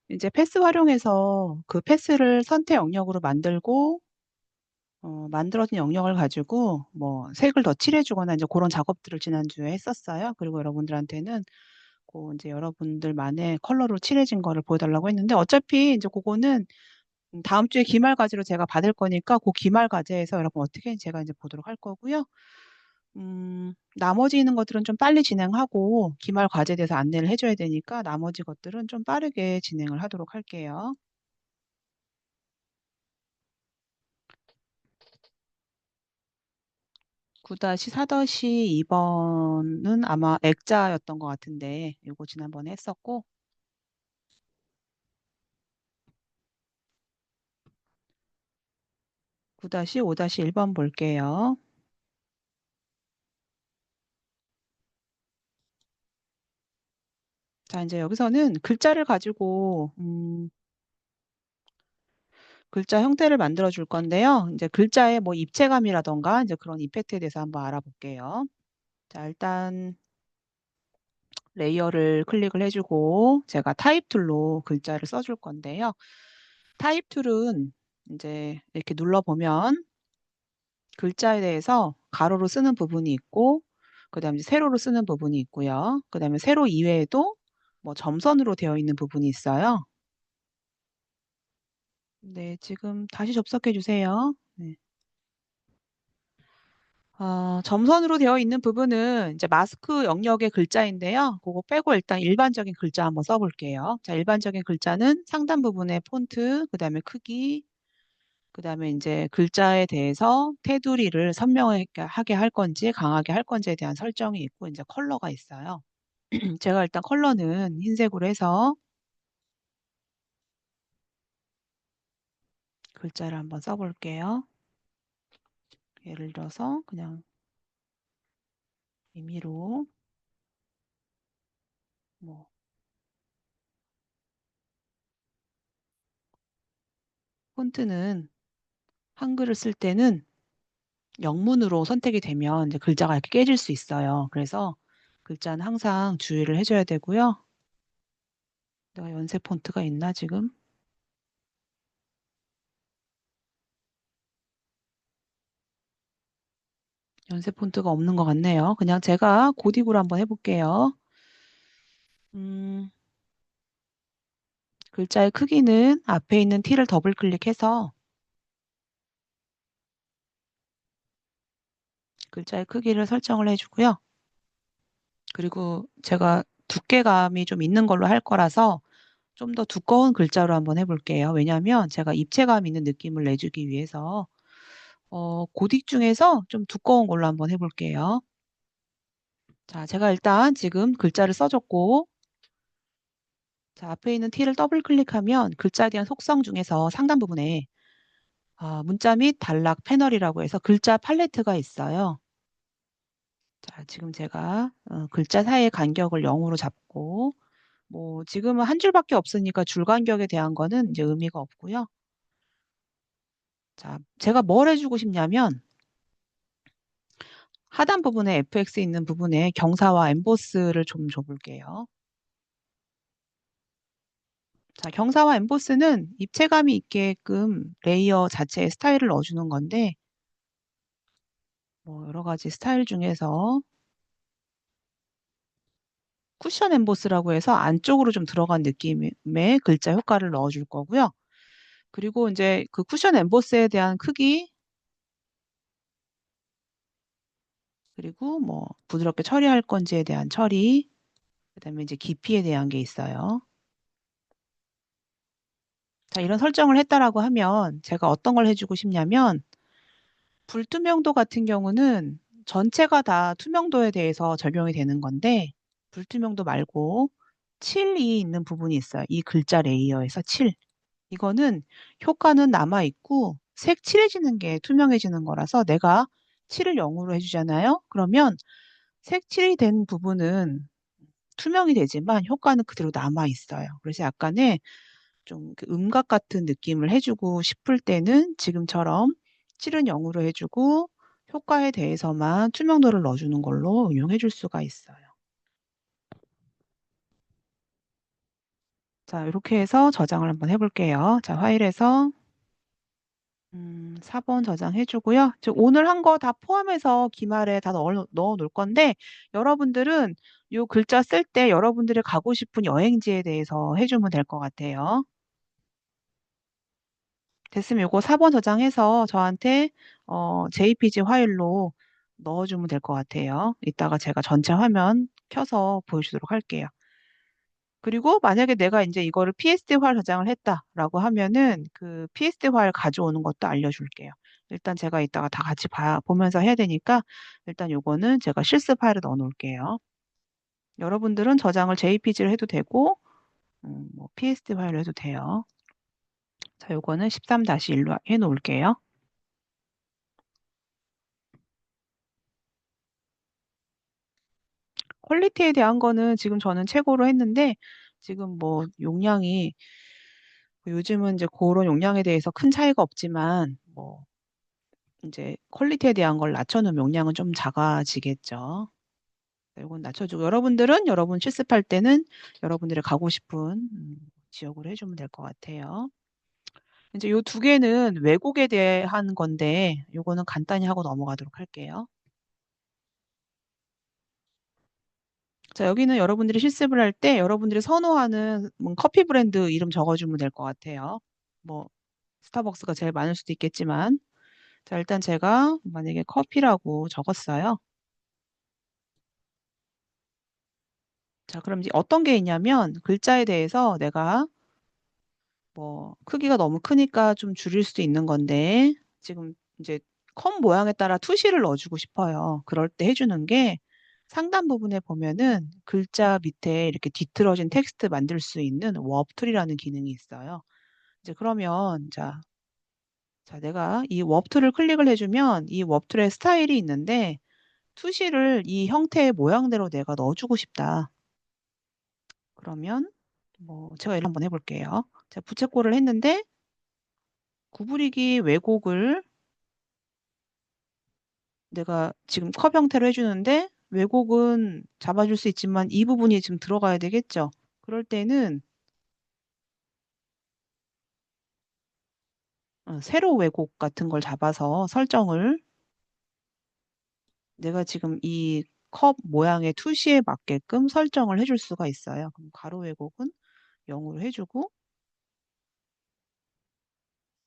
이제 패스 활용해서 그 패스를 선택 영역으로 만들고 만들어진 영역을 가지고 뭐 색을 더 칠해주거나 이제 그런 작업들을 지난주에 했었어요. 그리고 여러분들한테는 그 이제 여러분들만의 컬러로 칠해진 거를 보여달라고 했는데 어차피 이제 그거는 다음 주에 기말 과제로 제가 받을 거니까 그 기말 과제에서 여러분 어떻게 제가 이제 보도록 할 거고요. 나머지 있는 것들은 좀 빨리 진행하고 기말 과제에 대해서 안내를 해줘야 되니까 나머지 것들은 좀 빠르게 진행을 하도록 할게요. 9-4-2번은 아마 액자였던 것 같은데 이거 지난번에 했었고 9-5-1번 볼게요. 자, 이제 여기서는 글자를 가지고 글자 형태를 만들어 줄 건데요. 이제 글자의 뭐 입체감이라던가 이제 그런 이펙트에 대해서 한번 알아볼게요. 자, 일단 레이어를 클릭을 해주고 제가 타입 툴로 글자를 써줄 건데요. 타입 툴은 이제 이렇게 눌러보면 글자에 대해서 가로로 쓰는 부분이 있고 그다음에 세로로 쓰는 부분이 있고요. 그다음에 세로 이외에도 뭐 점선으로 되어 있는 부분이 있어요. 네, 지금 다시 접속해 주세요. 네. 점선으로 되어 있는 부분은 이제 마스크 영역의 글자인데요. 그거 빼고 일단 일반적인 글자 한번 써볼게요. 자, 일반적인 글자는 상단 부분에 폰트, 그 다음에 크기, 그 다음에 이제 글자에 대해서 테두리를 선명하게 할 건지 강하게 할 건지에 대한 설정이 있고 이제 컬러가 있어요. 제가 일단 컬러는 흰색으로 해서 글자를 한번 써볼게요. 예를 들어서 그냥 임의로 뭐 폰트는 한글을 쓸 때는 영문으로 선택이 되면 이제 글자가 이렇게 깨질 수 있어요. 그래서 글자는 항상 주의를 해줘야 되고요. 내가 연색 폰트가 있나 지금? 연색 폰트가 없는 것 같네요. 그냥 제가 고딕으로 한번 해볼게요. 음, 글자의 크기는 앞에 있는 T를 더블 클릭해서 글자의 크기를 설정을 해주고요. 그리고 제가 두께감이 좀 있는 걸로 할 거라서 좀 더 두꺼운 글자로 한번 해볼게요. 왜냐하면 제가 입체감 있는 느낌을 내주기 위해서 고딕 중에서 좀 두꺼운 걸로 한번 해볼게요. 자, 제가 일단 지금 글자를 써줬고 자, 앞에 있는 T를 더블 클릭하면 글자에 대한 속성 중에서 상단 부분에 문자 및 단락 패널이라고 해서 글자 팔레트가 있어요. 자, 지금 제가 글자 사이의 간격을 0으로 잡고 뭐 지금은 한 줄밖에 없으니까 줄 간격에 대한 거는 이제 의미가 없고요. 자, 제가 뭘 해주고 싶냐면 하단 부분에 FX 있는 부분에 경사와 엠보스를 좀 줘볼게요. 자, 경사와 엠보스는 입체감이 있게끔 레이어 자체에 스타일을 넣어주는 건데 뭐 여러 가지 스타일 중에서 쿠션 엠보스라고 해서 안쪽으로 좀 들어간 느낌의 글자 효과를 넣어줄 거고요. 그리고 이제 그 쿠션 엠보스에 대한 크기 그리고 뭐 부드럽게 처리할 건지에 대한 처리 그다음에 이제 깊이에 대한 게 있어요. 자, 이런 설정을 했다라고 하면 제가 어떤 걸 해주고 싶냐면 불투명도 같은 경우는 전체가 다 투명도에 대해서 적용이 되는 건데 불투명도 말고 칠이 있는 부분이 있어요. 이 글자 레이어에서 칠. 이거는 효과는 남아있고 색 칠해지는 게 투명해지는 거라서 내가 칠을 0으로 해주잖아요. 그러면 색 칠이 된 부분은 투명이 되지만 효과는 그대로 남아있어요. 그래서 약간의 좀그 음각 같은 느낌을 해주고 싶을 때는 지금처럼 칠은 0으로 해주고 효과에 대해서만 투명도를 넣어주는 걸로 응용해 줄 수가 있어요. 자, 이렇게 해서 저장을 한번 해볼게요. 자, 파일에서 4번 저장해주고요. 오늘 한 거 다 포함해서 기말에 다 넣어 놓을 건데, 여러분들은 요 글자 쓸 때 여러분들이 가고 싶은 여행지에 대해서 해주면 될 것 같아요. 됐으면 요거 4번 저장해서 저한테 JPG 파일로 넣어주면 될 것 같아요. 이따가 제가 전체 화면 켜서 보여주도록 할게요. 그리고 만약에 내가 이제 이거를 PSD 파일 저장을 했다라고 하면은 그 PSD 파일 가져오는 것도 알려줄게요. 일단 제가 이따가 다 같이 보면서 해야 되니까 일단 요거는 제가 실습 파일에 넣어 놓을게요. 여러분들은 저장을 JPG로 해도 되고 뭐 PSD 파일로 해도 돼요. 자, 요거는 13-1로 해 놓을게요. 퀄리티에 대한 거는 지금 저는 최고로 했는데 지금 뭐 용량이 요즘은 이제 그런 용량에 대해서 큰 차이가 없지만 뭐 이제 퀄리티에 대한 걸 낮춰놓으면 용량은 좀 작아지겠죠. 이건 낮춰주고 여러분들은 여러분 실습할 때는 여러분들이 가고 싶은 지역으로 해주면 될 것 같아요. 이제 요 두 개는 왜곡에 대한 건데 요거는 간단히 하고 넘어가도록 할게요. 자, 여기는 여러분들이 실습을 할 때 여러분들이 선호하는 커피 브랜드 이름 적어주면 될 것 같아요. 뭐 스타벅스가 제일 많을 수도 있겠지만 자, 일단 제가 만약에 커피라고 적었어요. 자, 그럼 이제 어떤 게 있냐면 글자에 대해서 내가 뭐 크기가 너무 크니까 좀 줄일 수도 있는 건데 지금 이제 컴 모양에 따라 투시를 넣어주고 싶어요. 그럴 때 해주는 게 상단 부분에 보면은 글자 밑에 이렇게 뒤틀어진 텍스트 만들 수 있는 워프툴이라는 기능이 있어요. 이제 그러면 자, 내가 이 워프툴을 클릭을 해주면 이 워프툴의 스타일이 있는데 투시를 이 형태의 모양대로 내가 넣어주고 싶다. 그러면 뭐 제가 이를 한번 해볼게요. 제가 부채꼴을 했는데 구부리기 왜곡을 내가 지금 컵 형태로 해주는데 왜곡은 잡아줄 수 있지만 이 부분이 지금 들어가야 되겠죠. 그럴 때는 세로 왜곡 같은 걸 잡아서 설정을 내가 지금 이 컵 모양의 투시에 맞게끔 설정을 해줄 수가 있어요. 그럼 가로 왜곡은 0으로 해주고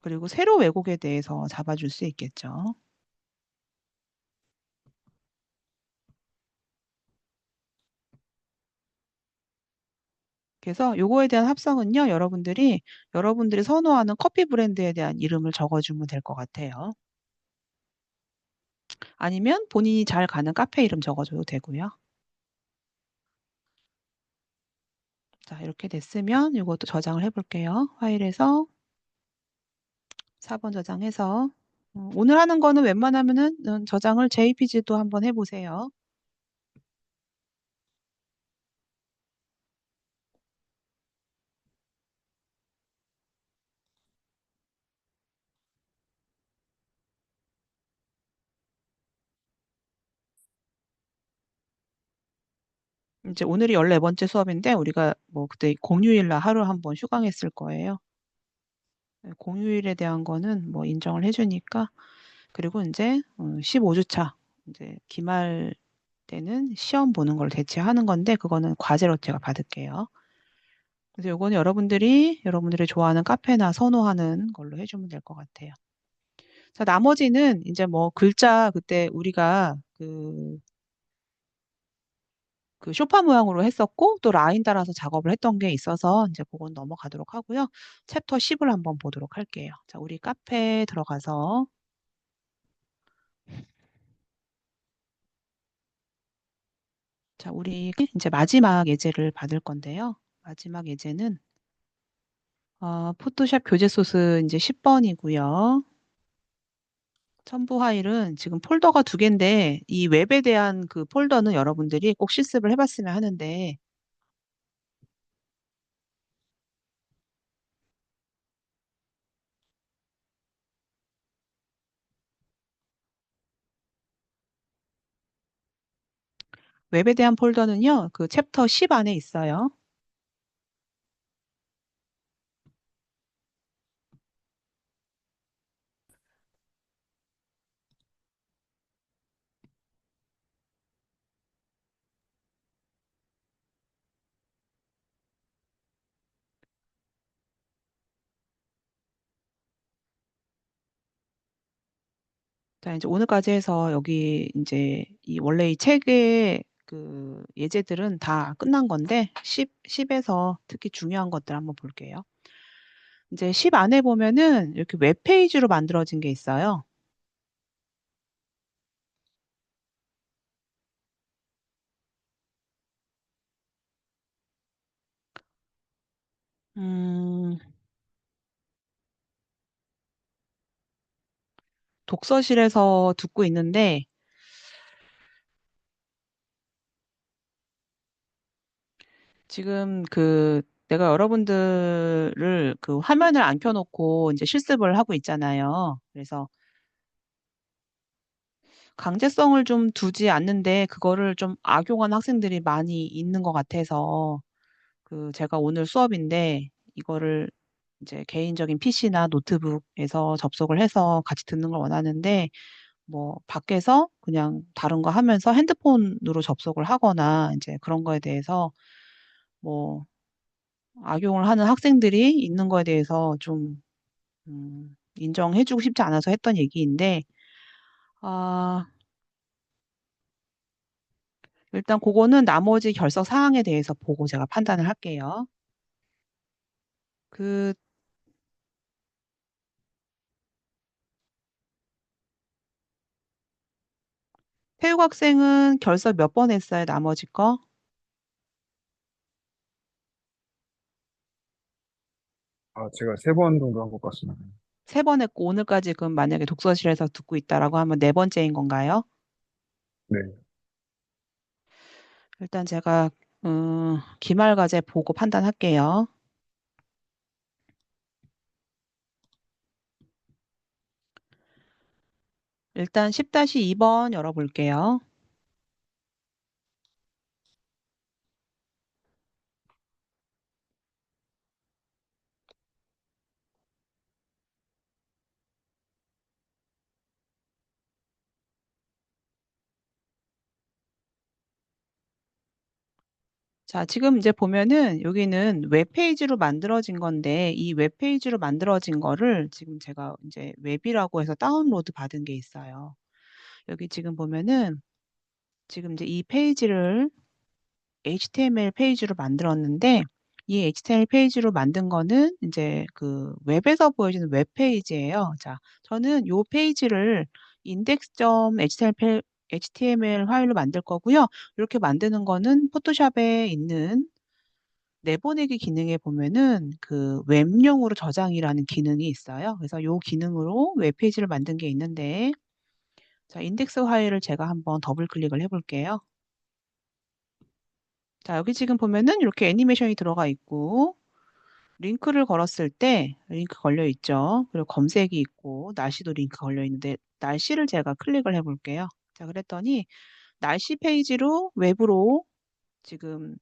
그리고 세로 왜곡에 대해서 잡아줄 수 있겠죠. 그래서 요거에 대한 합성은요, 여러분들이 선호하는 커피 브랜드에 대한 이름을 적어주면 될 것 같아요. 아니면 본인이 잘 가는 카페 이름 적어줘도 되고요. 자, 이렇게 됐으면 이것도 저장을 해볼게요. 파일에서 4번 저장해서 오늘 하는 거는 웬만하면은 저장을 JPG도 한번 해보세요. 이제 오늘이 14번째 수업인데 우리가 뭐 그때 공휴일 날 하루 한번 휴강했을 거예요. 네, 공휴일에 대한 거는 뭐 인정을 해주니까 그리고 이제 15주차 이제 기말 때는 시험 보는 걸 대체하는 건데 그거는 과제로 제가 받을게요. 그래서 요거는 여러분들이 좋아하는 카페나 선호하는 걸로 해주면 될 것 같아요. 자, 나머지는 이제 뭐 글자 그때 우리가 그 쇼파 모양으로 했었고 또 라인 따라서 작업을 했던 게 있어서 이제 그건 넘어가도록 하고요. 챕터 10을 한번 보도록 할게요. 자, 우리 카페에 들어가서 자, 우리 이제 마지막 예제를 받을 건데요. 마지막 예제는 포토샵 교재 소스 이제 10번이고요. 첨부 파일은 지금 폴더가 두 개인데 이 웹에 대한 그 폴더는 여러분들이 꼭 실습을 해봤으면 하는데 웹에 대한 폴더는요, 그 챕터 10 안에 있어요. 자, 이제 오늘까지 해서 여기 이제 이 원래 이 책의 그 예제들은 다 끝난 건데 10에서 특히 중요한 것들 한번 볼게요. 이제 10 안에 보면은 이렇게 웹페이지로 만들어진 게 있어요. 음, 독서실에서 듣고 있는데 지금 그 내가 여러분들을 그 화면을 안 켜놓고 이제 실습을 하고 있잖아요. 그래서 강제성을 좀 두지 않는데 그거를 좀 악용한 학생들이 많이 있는 것 같아서 그 제가 오늘 수업인데 이거를 이제 개인적인 PC나 노트북에서 접속을 해서 같이 듣는 걸 원하는데 뭐 밖에서 그냥 다른 거 하면서 핸드폰으로 접속을 하거나 이제 그런 거에 대해서 뭐 악용을 하는 학생들이 있는 거에 대해서 좀 인정해주고 싶지 않아서 했던 얘기인데 아, 일단 그거는 나머지 결석 사항에 대해서 보고 제가 판단을 할게요. 그 태육 학생은 결석 몇 번 했어요, 나머지 거? 아, 제가 3번 정도 한 것 같습니다. 세 번 했고 오늘까지 그럼 만약에 독서실에서 듣고 있다라고 하면 네 번째인 건가요? 네. 일단 제가 기말과제 보고 판단할게요. 일단 10-2번 열어볼게요. 자, 지금 이제 보면은 여기는 웹페이지로 만들어진 건데 이 웹페이지로 만들어진 거를 지금 제가 이제 웹이라고 해서 다운로드 받은 게 있어요. 여기 지금 보면은 지금 이제 이 페이지를 HTML 페이지로 만들었는데 이 HTML 페이지로 만든 거는 이제 그 웹에서 보여지는 웹 페이지예요. 자, 저는 이 페이지를 index.html 파일로 만들 거고요. 이렇게 만드는 거는 포토샵에 있는 내보내기 기능에 보면은 그 웹용으로 저장이라는 기능이 있어요. 그래서 이 기능으로 웹페이지를 만든 게 있는데 자, 인덱스 파일을 제가 한번 더블 클릭을 해볼게요. 자, 여기 지금 보면은 이렇게 애니메이션이 들어가 있고 링크를 걸었을 때 링크 걸려 있죠. 그리고 검색이 있고 날씨도 링크 걸려 있는데 날씨를 제가 클릭을 해볼게요. 자, 그랬더니 날씨 페이지로 웹으로 지금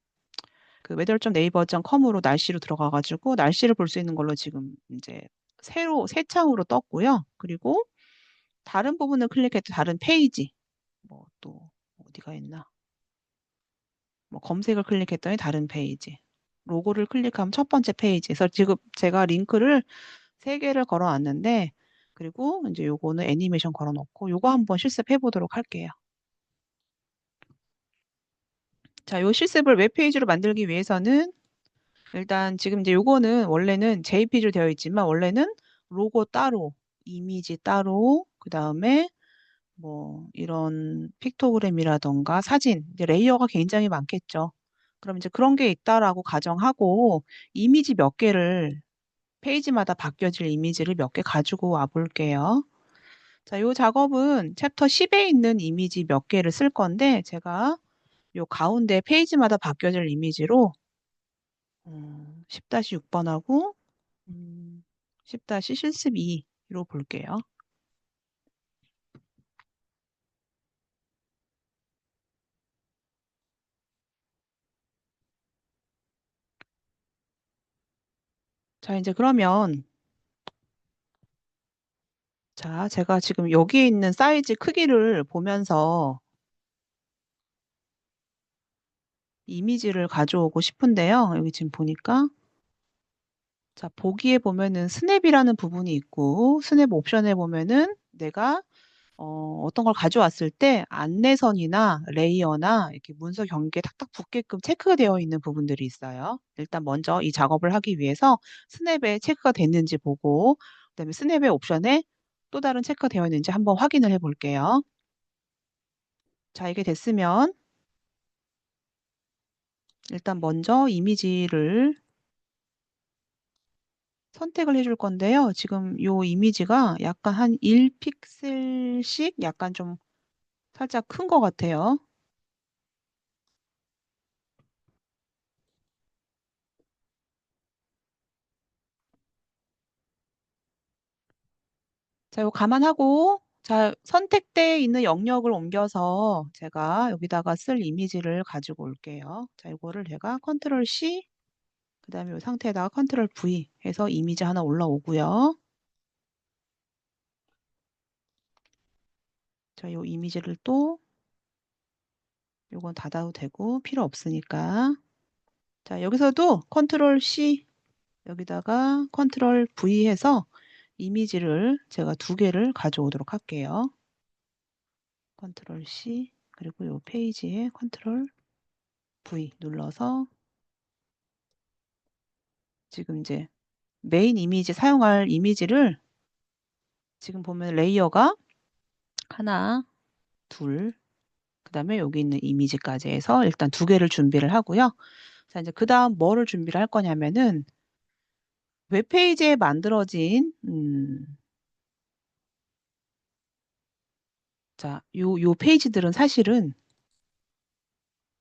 그 weather.naver.com으로 날씨로 들어가가지고 날씨를 볼 수 있는 걸로 지금 이제 새로 새 창으로 떴고요. 그리고 다른 부분을 클릭해도 다른 페이지 뭐 또 어디가 있나? 뭐 검색을 클릭했더니 다른 페이지. 로고를 클릭하면 첫 번째 페이지에서 지금 제가 링크를 세 개를 걸어놨는데 그리고 이제 요거는 애니메이션 걸어놓고 요거 한번 실습해 보도록 할게요. 자, 요 실습을 웹페이지로 만들기 위해서는 일단 지금 이제 요거는 원래는 JPG로 되어 있지만 원래는 로고 따로, 이미지 따로, 그 다음에 뭐 이런 픽토그램이라던가 사진, 이제 레이어가 굉장히 많겠죠. 그럼 이제 그런 게 있다라고 가정하고 이미지 몇 개를 페이지마다 바뀌어질 이미지를 몇 개 가지고 와 볼게요. 자, 요 작업은 챕터 10에 있는 이미지 몇 개를 쓸 건데 제가 요 가운데 페이지마다 바뀌어질 이미지로 10-6번하고 10-72로 볼게요. 자, 이제 그러면 자, 제가 지금 여기에 있는 사이즈 크기를 보면서 이미지를 가져오고 싶은데요. 여기 지금 보니까 자, 보기에 보면은 스냅이라는 부분이 있고 스냅 옵션에 보면은 내가 어떤 걸 가져왔을 때 안내선이나 레이어나 이렇게 문서 경계에 탁탁 붙게끔 체크가 되어 있는 부분들이 있어요. 일단 먼저 이 작업을 하기 위해서 스냅에 체크가 됐는지 보고, 그다음에 스냅의 옵션에 또 다른 체크가 되어 있는지 한번 확인을 해 볼게요. 자, 이게 됐으면 일단 먼저 이미지를 선택을 해줄 건데요. 지금 이 이미지가 약간 한 1픽셀씩 약간 좀 살짝 큰 것 같아요. 자, 이거 감안하고, 자, 선택대에 있는 영역을 옮겨서 제가 여기다가 쓸 이미지를 가지고 올게요. 자, 이거를 제가 컨트롤 C, 그 다음에 이 상태에다가 컨트롤 V 해서 이미지 하나 올라오고요. 자, 이 이미지를 또, 요건 닫아도 되고, 필요 없으니까. 자, 여기서도 컨트롤 C, 여기다가 컨트롤 V 해서 이미지를 제가 두 개를 가져오도록 할게요. 컨트롤 C, 그리고 이 페이지에 컨트롤 V 눌러서 지금 이제 메인 이미지 사용할 이미지를 지금 보면 레이어가 하나, 둘, 그다음에 여기 있는 이미지까지 해서 일단 두 개를 준비를 하고요. 자, 이제 그다음 뭐를 준비를 할 거냐면은 웹페이지에 만들어진 자, 요 페이지들은 사실은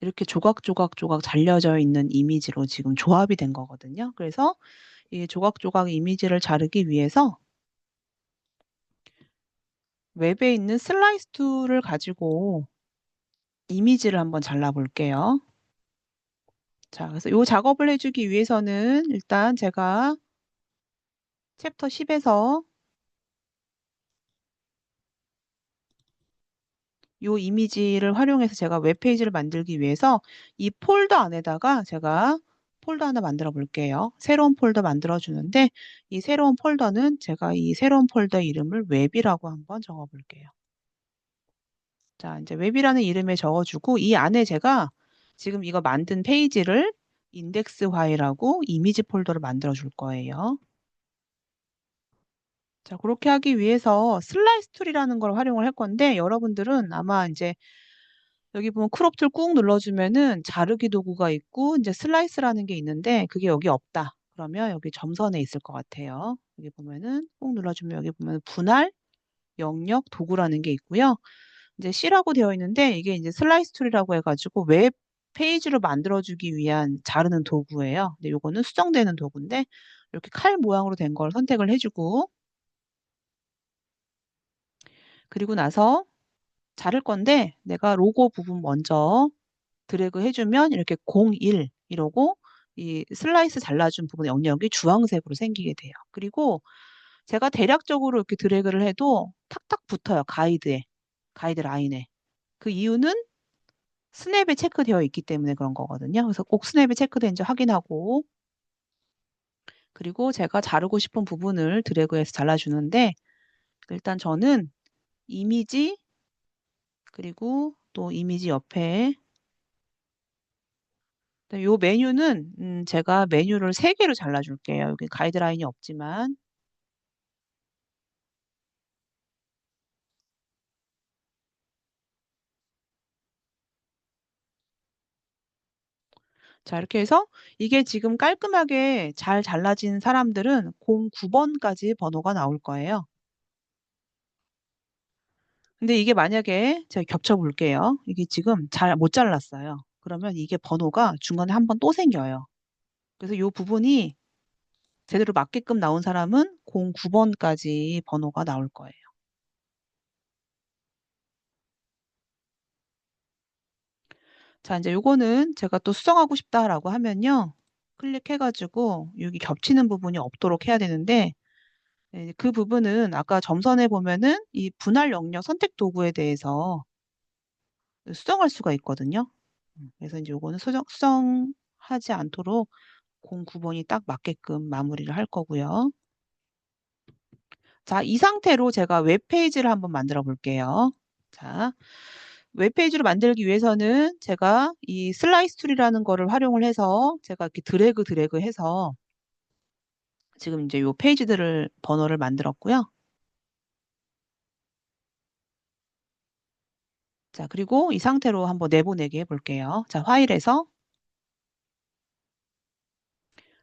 이렇게 조각조각 잘려져 있는 이미지로 지금 조합이 된 거거든요. 그래서 이 조각조각 이미지를 자르기 위해서 웹에 있는 슬라이스 툴을 가지고 이미지를 한번 잘라볼게요. 자, 그래서 이 작업을 해주기 위해서는 일단 제가 챕터 10에서 이 이미지를 활용해서 제가 웹페이지를 만들기 위해서 이 폴더 안에다가 제가 폴더 하나 만들어 볼게요. 새로운 폴더 만들어 주는데 이 새로운 폴더는 제가 이 새로운 폴더 이름을 웹이라고 한번 적어 볼게요. 자, 이제 웹이라는 이름에 적어주고 이 안에 제가 지금 이거 만든 페이지를 인덱스 파일하고 이미지 폴더를 만들어 줄 거예요. 자, 그렇게 하기 위해서 슬라이스 툴이라는 걸 활용을 할 건데 여러분들은 아마 이제 여기 보면 크롭 툴 꾹 눌러주면은 자르기 도구가 있고 이제 슬라이스라는 게 있는데 그게 여기 없다. 그러면 여기 점선에 있을 것 같아요. 여기 보면은 꾹 눌러주면 여기 보면 분할, 영역, 도구라는 게 있고요. 이제 C라고 되어 있는데 이게 이제 슬라이스 툴이라고 해가지고 웹 페이지로 만들어주기 위한 자르는 도구예요. 근데 요거는 수정되는 도구인데 이렇게 칼 모양으로 된 걸 선택을 해주고 그리고 나서 자를 건데 내가 로고 부분 먼저 드래그 해주면 이렇게 01 이러고 이 슬라이스 잘라준 부분 영역이 주황색으로 생기게 돼요. 그리고 제가 대략적으로 이렇게 드래그를 해도 탁탁 붙어요. 가이드 라인에. 그 이유는 스냅에 체크되어 있기 때문에 그런 거거든요. 그래서 꼭 스냅에 체크된지 확인하고 그리고 제가 자르고 싶은 부분을 드래그해서 잘라주는데 일단 저는 이미지 그리고 또 이미지 옆에 요 메뉴는 제가 메뉴를 세개로 잘라줄게요. 여기 가이드라인이 없지만 자 이렇게 해서 이게 지금 깔끔하게 잘 잘라진 사람들은 09번까지 번호가 나올 거예요. 근데 이게 만약에 제가 겹쳐 볼게요. 이게 지금 잘 못 잘랐어요. 그러면 이게 번호가 중간에 한 번 또 생겨요. 그래서 이 부분이 제대로 맞게끔 나온 사람은 09번까지 번호가 나올 거예요. 자, 이제 요거는 제가 또 수정하고 싶다라고 하면요. 클릭해가지고 여기 겹치는 부분이 없도록 해야 되는데 네, 그 부분은 아까 점선에 보면은 이 분할 영역 선택 도구에 대해서 수정할 수가 있거든요. 그래서 이제 요거는 수정하지 않도록 09번이 딱 맞게끔 마무리를 할 거고요. 자, 이 상태로 제가 웹페이지를 한번 만들어 볼게요. 자, 웹페이지를 만들기 위해서는 제가 이 슬라이스 툴이라는 거를 활용을 해서 제가 이렇게 드래그 해서 지금 이제 요 페이지들을 번호를 만들었고요. 자, 그리고 이 상태로 한번 내보내기 해볼게요. 자, 파일에서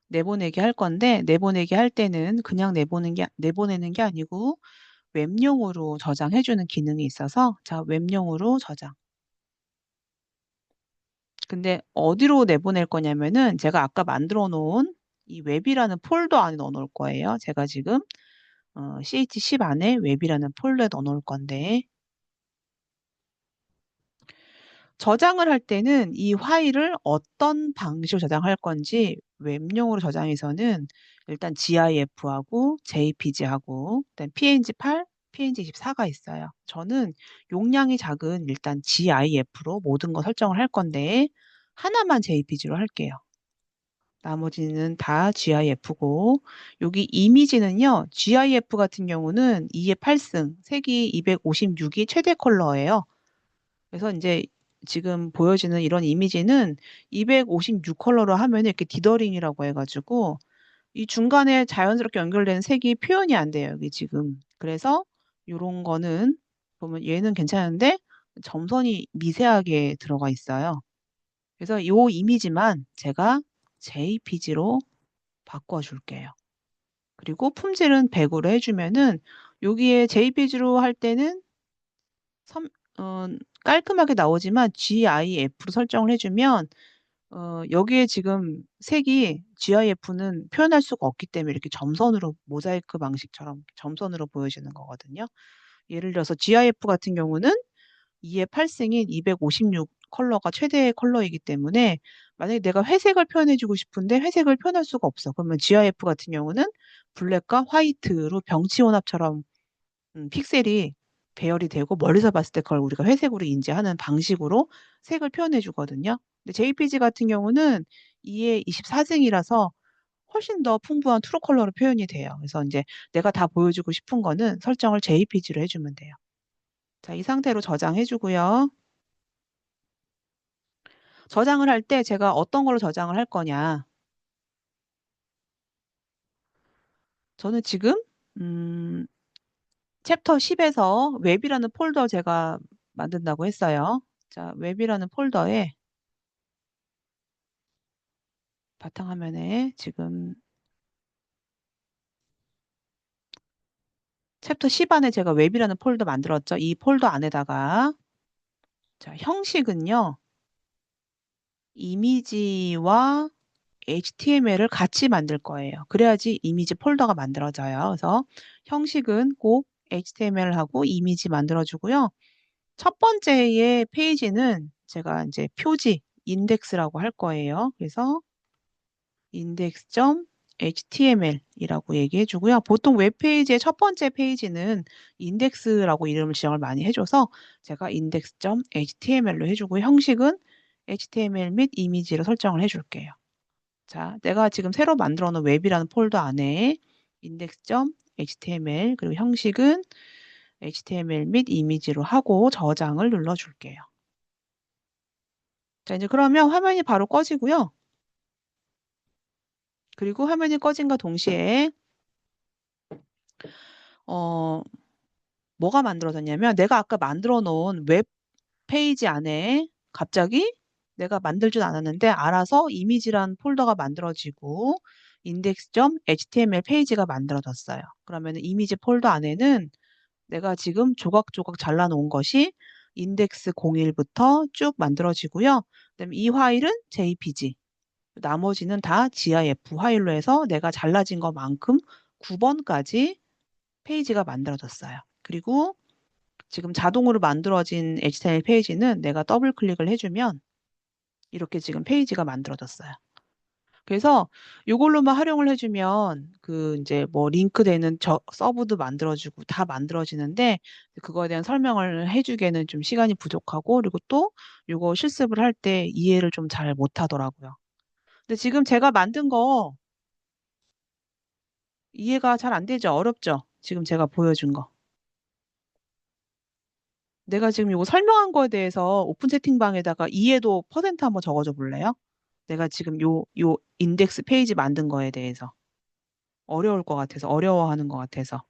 내보내기 할 건데, 내보내기 할 때는 그냥 내보내는 게 아니고, 웹용으로 저장해주는 기능이 있어서, 자, 웹용으로 저장. 근데 어디로 내보낼 거냐면은, 제가 아까 만들어 놓은 이 웹이라는 폴더 안에 넣어 놓을 거예요. 제가 지금, CH10 안에 웹이라는 폴더에 넣어 놓을 건데, 저장을 할 때는 이 파일을 어떤 방식으로 저장할 건지 웹용으로 저장해서는 일단 GIF하고 JPG하고 일단 PNG8, PNG24가 있어요. 저는 용량이 작은 일단 GIF로 모든 거 설정을 할 건데 하나만 JPG로 할게요. 나머지는 다 GIF고 여기 이미지는요. GIF 같은 경우는 2의 8승, 색이 256이 최대 컬러예요. 그래서 이제 지금 보여지는 이런 이미지는 256 컬러로 하면 이렇게 디더링이라고 해가지고 이 중간에 자연스럽게 연결되는 색이 표현이 안 돼요. 여기 지금. 그래서 이런 거는 보면 얘는 괜찮은데 점선이 미세하게 들어가 있어요. 그래서 이 이미지만 제가 JPG로 바꿔줄게요. 그리고 품질은 100으로 해주면은 여기에 JPG로 할 때는 섬- 어, 깔끔하게 나오지만 GIF로 설정을 해주면 여기에 지금 색이 GIF는 표현할 수가 없기 때문에 이렇게 점선으로 모자이크 방식처럼 점선으로 보여지는 거거든요. 예를 들어서 GIF 같은 경우는 2의 8승인 256 컬러가 최대 컬러이기 때문에 만약에 내가 회색을 표현해주고 싶은데 회색을 표현할 수가 없어. 그러면 GIF 같은 경우는 블랙과 화이트로 병치 혼합처럼 픽셀이 배열이 되고 멀리서 봤을 때 그걸 우리가 회색으로 인지하는 방식으로 색을 표현해 주거든요. 근데 JPG 같은 경우는 2의 24승이라서 훨씬 더 풍부한 트루 컬러로 표현이 돼요. 그래서 이제 내가 다 보여주고 싶은 거는 설정을 JPG로 해주면 돼요. 자, 이 상태로 저장해 주고요. 저장을 할 때 제가 어떤 걸로 저장을 할 거냐. 저는 지금 음, 챕터 10에서 웹이라는 폴더 제가 만든다고 했어요. 자, 웹이라는 폴더에 바탕화면에 지금 챕터 10 안에 제가 웹이라는 폴더 만들었죠. 이 폴더 안에다가 자, 형식은요. 이미지와 HTML을 같이 만들 거예요. 그래야지 이미지 폴더가 만들어져요. 그래서 형식은 꼭 HTML하고 이미지 만들어주고요. 첫 번째의 페이지는 제가 이제 표지, 인덱스라고 할 거예요. 그래서 index.html이라고 얘기해 주고요. 보통 웹페이지의 첫 번째 페이지는 인덱스라고 이름을 지정을 많이 해줘서 제가 index.html로 해주고 형식은 HTML 및 이미지로 설정을 해줄게요. 자, 내가 지금 새로 만들어 놓은 웹이라는 폴더 안에 index.html 그리고 형식은 HTML 및 이미지로 하고 저장을 눌러줄게요. 자, 이제 그러면 화면이 바로 꺼지고요. 그리고 화면이 꺼진과 동시에 어, 뭐가 만들어졌냐면 내가 아까 만들어 놓은 웹 페이지 안에 갑자기 내가 만들진 않았는데 알아서 이미지란 폴더가 만들어지고 index.html 페이지가 만들어졌어요. 그러면 이미지 폴더 안에는 내가 지금 조각조각 잘라놓은 것이 인덱스 01부터 쭉 만들어지고요. 그다음에 이 파일은 JPG, 나머지는 다 GIF 파일로 해서 내가 잘라진 것만큼 9번까지 페이지가 만들어졌어요. 그리고 지금 자동으로 만들어진 HTML 페이지는 내가 더블 클릭을 해주면 이렇게 지금 페이지가 만들어졌어요. 그래서 이걸로만 활용을 해주면 그 이제 뭐 링크되는 서브도 만들어주고 다 만들어지는데 그거에 대한 설명을 해주기에는 좀 시간이 부족하고 그리고 또 이거 실습을 할 때 이해를 좀 잘 못하더라고요. 근데 지금 제가 만든 거 이해가 잘 안 되죠? 어렵죠? 지금 제가 보여준 거. 내가 지금 이거 설명한 거에 대해서 오픈 채팅방에다가 이해도 퍼센트 한번 적어줘 볼래요? 내가 지금 요 인덱스 페이지 만든 거에 대해서. 어려울 것 같아서, 어려워하는 것 같아서.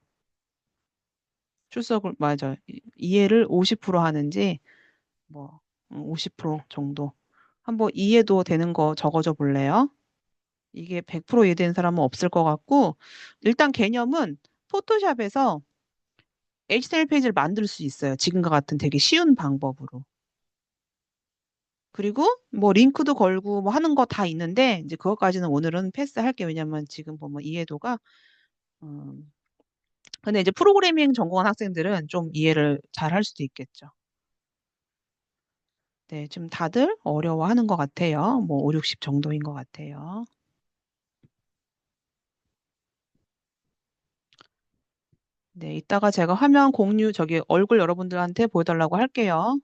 출석을, 맞아. 이해를 50% 하는지, 뭐, 50% 정도. 한번 이해도 되는 거 적어줘 볼래요? 이게 100% 이해되는 사람은 없을 것 같고, 일단 개념은 포토샵에서 HTML 페이지를 만들 수 있어요. 지금과 같은 되게 쉬운 방법으로. 그리고 뭐 링크도 걸고 뭐 하는 거 다 있는데, 이제 그것까지는 오늘은 패스할게요. 왜냐면 지금 보면 이해도가, 음, 근데 이제 프로그래밍 전공한 학생들은 좀 이해를 잘 할 수도 있겠죠. 네, 좀 다들 어려워하는 것 같아요. 뭐 5, 60 정도인 것 같아요. 네, 이따가 제가 화면 공유 저기 얼굴 여러분들한테 보여달라고 할게요.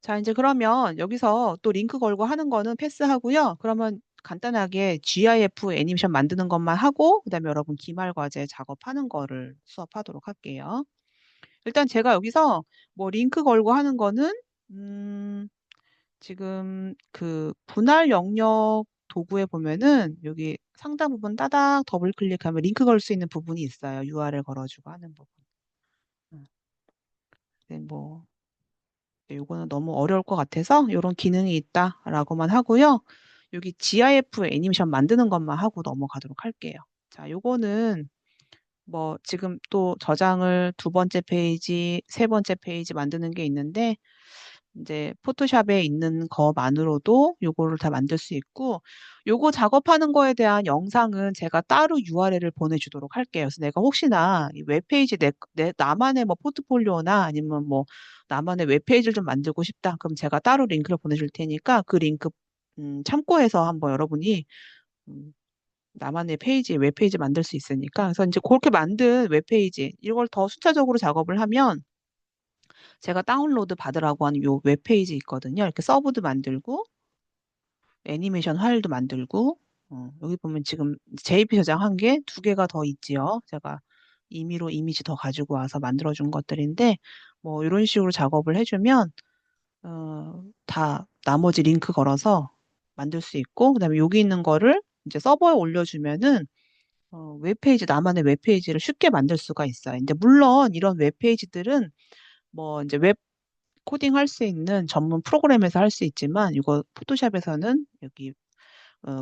자, 이제 그러면 여기서 또 링크 걸고 하는 거는 패스하고요. 그러면 간단하게 GIF 애니메이션 만드는 것만 하고, 그다음에 여러분 기말 과제 작업하는 거를 수업하도록 할게요. 일단 제가 여기서 뭐 링크 걸고 하는 거는, 음, 지금 그 분할 영역 도구에 보면은 여기 상단 부분 따닥 더블 클릭하면 링크 걸 수 있는 부분이 있어요. URL 걸어주고 하는 부분. 음, 네, 뭐 요거는 너무 어려울 것 같아서 이런 기능이 있다라고만 하고요. 여기 GIF 애니메이션 만드는 것만 하고 넘어가도록 할게요. 자, 요거는 뭐 지금 또 저장을 두 번째 페이지, 세 번째 페이지 만드는 게 있는데 이제 포토샵에 있는 거만으로도 요거를 다 만들 수 있고 요거 작업하는 거에 대한 영상은 제가 따로 URL을 보내주도록 할게요. 그래서 내가 혹시나 이 웹페이지 나만의 뭐 포트폴리오나 아니면 뭐 나만의 웹페이지를 좀 만들고 싶다. 그럼 제가 따로 링크를 보내줄 테니까 그 링크 참고해서 한번 여러분이 음, 나만의 페이지, 웹페이지 만들 수 있으니까. 그래서 이제 그렇게 만든 웹페이지 이걸 더 순차적으로 작업을 하면 제가 다운로드 받으라고 하는 요 웹페이지 있거든요. 이렇게 서브도 만들고 애니메이션 파일도 만들고 여기 보면 지금 JP 저장한 게 두 개가 더 있지요. 제가 임의로 이미지 더 가지고 와서 만들어준 것들인데 뭐 이런 식으로 작업을 해주면 다 나머지 링크 걸어서 만들 수 있고 그다음에 여기 있는 거를 이제 서버에 올려주면은 웹페이지 나만의 웹페이지를 쉽게 만들 수가 있어요. 이제 물론 이런 웹페이지들은 뭐 이제 웹 코딩 할 수 있는 전문 프로그램에서 할 수 있지만 이거 포토샵에서는 여기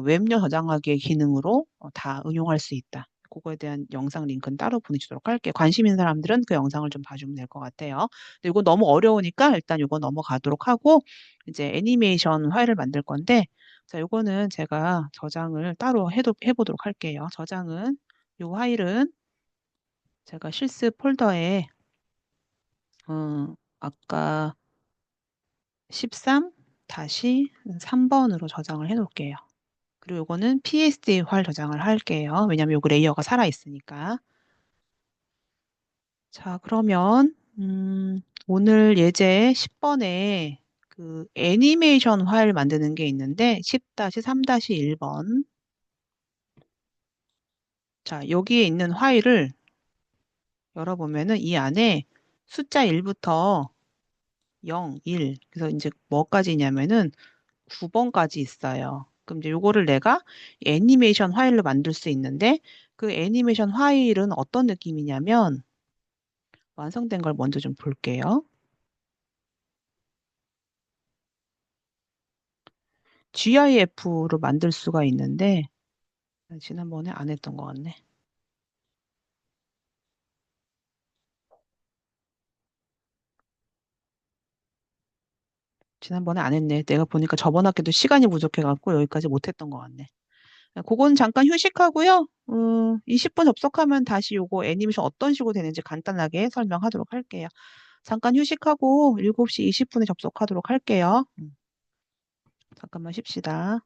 웹료 저장하기의 기능으로 다 응용할 수 있다. 그거에 대한 영상 링크는 따로 보내주도록 할게요. 관심 있는 사람들은 그 영상을 좀 봐주면 될 것 같아요. 근데 이거 너무 어려우니까 일단 이거 넘어가도록 하고 이제 애니메이션 파일을 만들 건데 자, 이거는 제가 저장을 따로 해보도록 할게요. 저장은 이 파일은 제가 실습 폴더에 아까 13-3번으로 저장을 해 놓을게요. 그리고 이거는 PSD 활 저장을 할게요. 왜냐면 요거 레이어가 살아 있으니까. 자, 그러면 오늘 예제 10번에 그 애니메이션 파일 만드는 게 있는데 10-3-1번. 자, 여기에 있는 파일을 열어보면은 이 안에 숫자 1부터 0, 1. 그래서 이제 뭐까지 있냐면은 9번까지 있어요. 그럼 이제 요거를 내가 애니메이션 파일로 만들 수 있는데 그 애니메이션 파일은 어떤 느낌이냐면 완성된 걸 먼저 좀 볼게요. GIF로 만들 수가 있는데 지난번에 안 했던 것 같네. 지난번에 안 했네. 내가 보니까 저번 학기도 시간이 부족해갖고 여기까지 못했던 것 같네. 그건 잠깐 휴식하고요. 20분 접속하면 다시 요거 애니메이션 어떤 식으로 되는지 간단하게 설명하도록 할게요. 잠깐 휴식하고 7시 20분에 접속하도록 할게요. 잠깐만 쉽시다.